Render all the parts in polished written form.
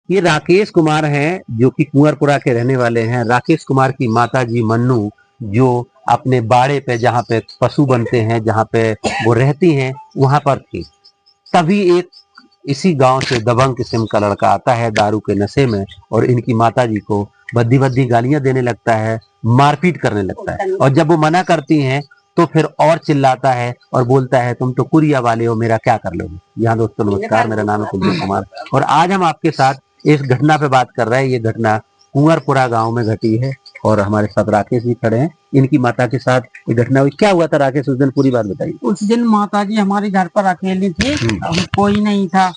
ये राकेश कुमार हैं जो कि कुंवरपुरा के रहने वाले हैं। राकेश कुमार की माता जी मन्नू जो अपने बाड़े पे जहाँ पे पशु बनते हैं, जहाँ पे वो रहती हैं, वहां पर थी। तभी एक इसी गांव से दबंग किस्म का लड़का आता है दारू के नशे में और इनकी माता जी को भद्दी भद्दी गालियां देने लगता है, मारपीट करने लगता है। और जब वो मना करती हैं तो फिर और चिल्लाता है और बोलता है तुम तो कुरिया वाले हो, मेरा क्या कर लोगे। यहाँ दोस्तों नमस्कार, मेरा नाम है कुलदीप कुमार और आज हम आपके साथ इस घटना पे बात कर रहे हैं। ये घटना कुंवरपुरा गांव में घटी है और हमारे साथ राकेश जी खड़े हैं, इनकी माता के साथ ये घटना हुई। क्या हुआ था राकेश उस दिन, पूरी बात बताइए। उस दिन माता जी हमारे घर पर अकेली थी, कोई नहीं था।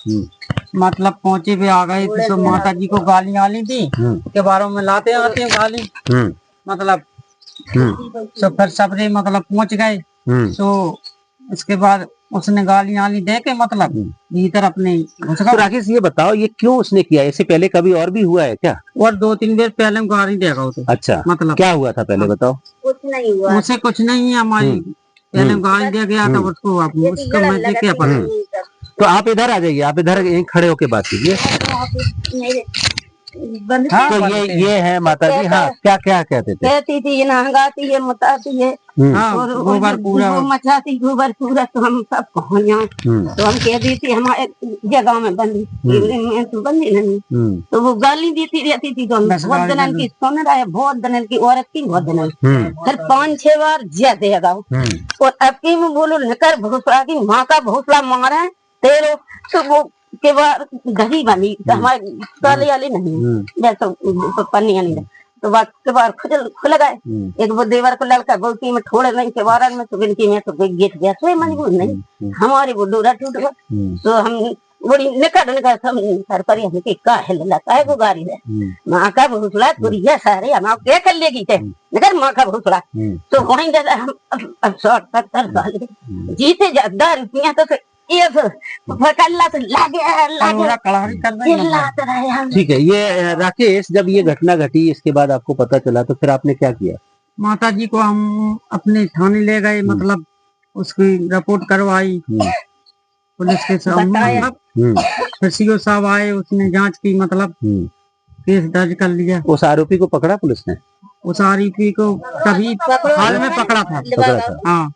मतलब पहुंचे भी आ गए तो माता जी को गाली आली थी के बारे में लाते आते गाली। मतलब तो फिर सबरे मतलब पहुंच गए तो इसके बाद उसने गाली आली दे के मतलब भीतर अपने। तो राकेश ये बताओ ये क्यों उसने किया, इससे पहले कभी और भी हुआ है क्या? और 2-3 दिन पहले गाली देगा उसे। अच्छा, मतलब क्या हुआ था पहले बताओ। कुछ नहीं हुआ, उसे कुछ नहीं है। हमारी पहले गाली दे गया था उसको, उसको मैं क्या पता। तो आप इधर आ जाइए, आप इधर यहीं खड़े होके बात कीजिए। हाँ, तो ये है माता जी। हाँ, क्या क्या कहते थे? कहती थी नहगाती है, मुताती है और गोबर पूरा मचाती गोबर पूरा। तो हम सब पहुँच जाए तो हम कह दी थी हमारे जगह में बंदी में तो बंदी नहीं। तो वो गाली देती रहती थी तो हम बहुत दनन की सुन रहा है, बहुत दनन की औरत की, बहुत दनन। फिर 5-6 बार जिया देगा और अब की में बोलो निकर भोसड़ा की माँ का भोसड़ा मारे तेरो। तो वो के बाद घड़ी बनी तो हमारे काले वाले नहीं तो पन्नी नहीं तो बात के बाद खुल गए। एक वो देवर को लड़का बोलती में थोड़े नहीं के बारन में तो गिनती में तो गेट गया तो मजबूर नहीं हमारे वो डोरा टूट गया। तो हम बड़ी निकट हम सर पर का लता है वो गाड़ी है माँ का भूसड़ा गुड़िया सारे हम क्या कर लेगी थे निकर माँ का भूसड़ा। तो वहीं हम 60-70 जीते 10 रुपया तो ठीक है। ये राकेश जब ये घटना घटी इसके बाद आपको पता चला तो फिर आपने क्या किया? माता जी को हम अपने थाने ले गए, मतलब उसकी रिपोर्ट करवाई पुलिस के सामने। फिर सीओ साहब आए, उसने जांच की, मतलब केस दर्ज कर लिया। उस आरोपी को पकड़ा पुलिस ने? उस आरोपी को तभी हाल में पकड़ा था। हाँ,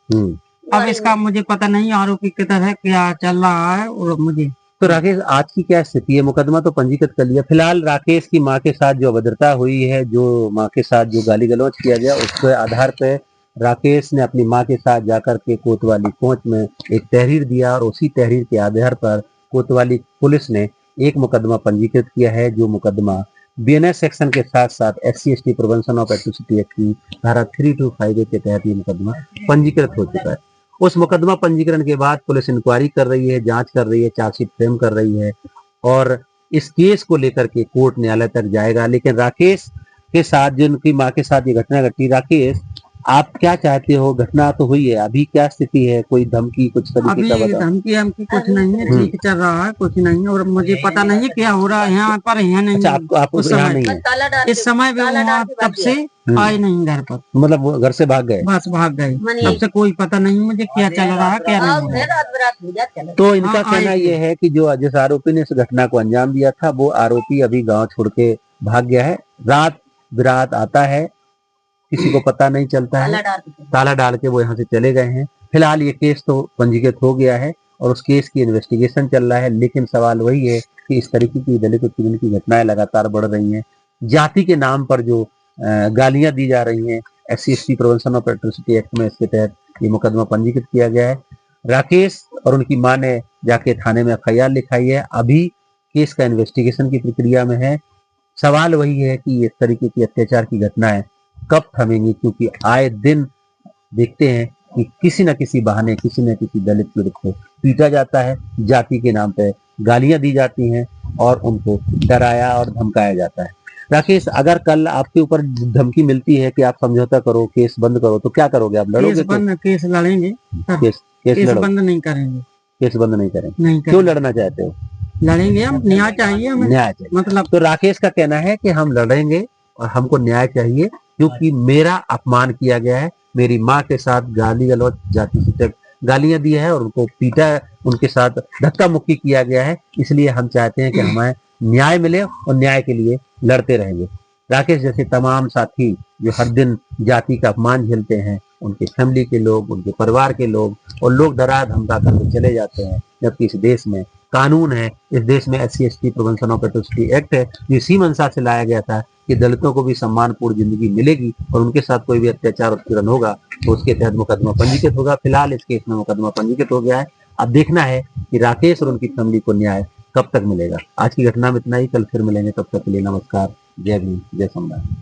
अब इसका मुझे पता नहीं आरोपी की तरह क्या चल रहा है और मुझे। तो राकेश आज की क्या स्थिति है? मुकदमा तो पंजीकृत कर लिया। फिलहाल राकेश की माँ के साथ जो अभद्रता हुई है, जो माँ के साथ जो गाली गलौज किया गया, उसके आधार पे राकेश ने अपनी माँ के साथ जाकर के कोतवाली कोर्ट में एक तहरीर दिया और उसी तहरीर के आधार पर कोतवाली पुलिस ने एक मुकदमा पंजीकृत किया है। जो मुकदमा बीएनएस सेक्शन के साथ साथ SC/ST prevention of atrocity act की धारा 325 के तहत ये मुकदमा पंजीकृत हो चुका है। उस मुकदमा पंजीकरण के बाद पुलिस इंक्वायरी कर रही है, जांच कर रही है, चार्जशीट फ्रेम कर रही है और इस केस को लेकर के कोर्ट न्यायालय तक जाएगा। लेकिन राकेश के साथ, जिनकी माँ के साथ ये घटना घटी, राकेश आप क्या चाहते हो? घटना तो हुई है, अभी क्या स्थिति है? कोई धमकी कुछ तरीके का बताओ। धमकी कुछ नहीं है, ठीक चल रहा है, कुछ नहीं है और मुझे पता नहीं है क्या हो रहा है यहाँ पर। यहाँ नहीं। अच्छा, आपको यहाँ नहीं है? इस समय भी वहाँ तब से आए नहीं घर पर, मतलब वो घर से भाग गए? बस भाग गए। तब से कोई पता नहीं मुझे क्या चल रहा है क्या नहीं। तो इनका कहना ये है कि जो जिस आरोपी ने इस घटना को अंजाम दिया था वो आरोपी अभी गाँव छोड़ के भाग गया है। रात बिरात आता है, किसी को पता नहीं चलता है, ताला डाल के वो यहाँ से चले गए हैं। फिलहाल ये केस तो पंजीकृत हो गया है और उस केस की इन्वेस्टिगेशन चल रहा है। लेकिन सवाल वही है कि इस तरीके की दलित उत्पीड़न की घटनाएं लगातार बढ़ रही हैं। जाति के नाम पर जो गालियां दी जा रही हैं, SC/ST prevention of atrocity act में इसके तहत ये मुकदमा पंजीकृत किया गया है। राकेश और उनकी मां ने जाके थाने में FIR लिखाई है। अभी केस का इन्वेस्टिगेशन की प्रक्रिया में है। सवाल वही है कि इस तरीके की अत्याचार की घटनाएं कब थमेंगी, क्योंकि आए दिन देखते हैं कि किसी न किसी बहाने किसी न किसी दलित पीड़ित को पीटा जाता है, जाति के नाम पे गालियां दी जाती हैं और उनको डराया और धमकाया जाता है। राकेश, अगर कल आपके ऊपर धमकी मिलती है कि आप समझौता करो, केस बंद करो, तो क्या करोगे? आप लड़ोगे? केस लड़ेंगे। केस बंद नहीं करेंगे। केस बंद नहीं करेंगे? क्यों लड़ना चाहते हो? लड़ेंगे, हम न्याय चाहिए हमें। न्याय चाहिए मतलब। तो राकेश का कहना है कि हम लड़ेंगे और हमको न्याय चाहिए, क्योंकि मेरा अपमान किया गया है, मेरी माँ के साथ गाली गलौज, जाति सूचक गालियां दी है और उनको पीटा, उनके साथ धक्का मुक्की किया गया है। इसलिए हम चाहते हैं कि हमें न्याय मिले और न्याय के लिए लड़ते रहेंगे। राकेश जैसे तमाम साथी जो हर दिन जाति का अपमान झेलते हैं, उनके फैमिली के लोग, उनके परिवार के लोग, और लोग डरा धमका करके चले जाते हैं, जबकि इस देश में कानून है, इस देश में SC/ST prevention of atrocity act है, जो इसी मंशा से लाया गया था कि दलितों को भी सम्मानपूर्ण जिंदगी मिलेगी और उनके साथ कोई भी अत्याचार उत्पीड़न होगा तो उसके तहत मुकदमा पंजीकृत होगा। फिलहाल इस केस में मुकदमा पंजीकृत हो गया है। अब देखना है कि राकेश और उनकी फैमिली को न्याय कब तक मिलेगा। आज की घटना में इतना ही, कल फिर मिलेंगे, तब तक के लिए नमस्कार, जय भीम, जय संविधान।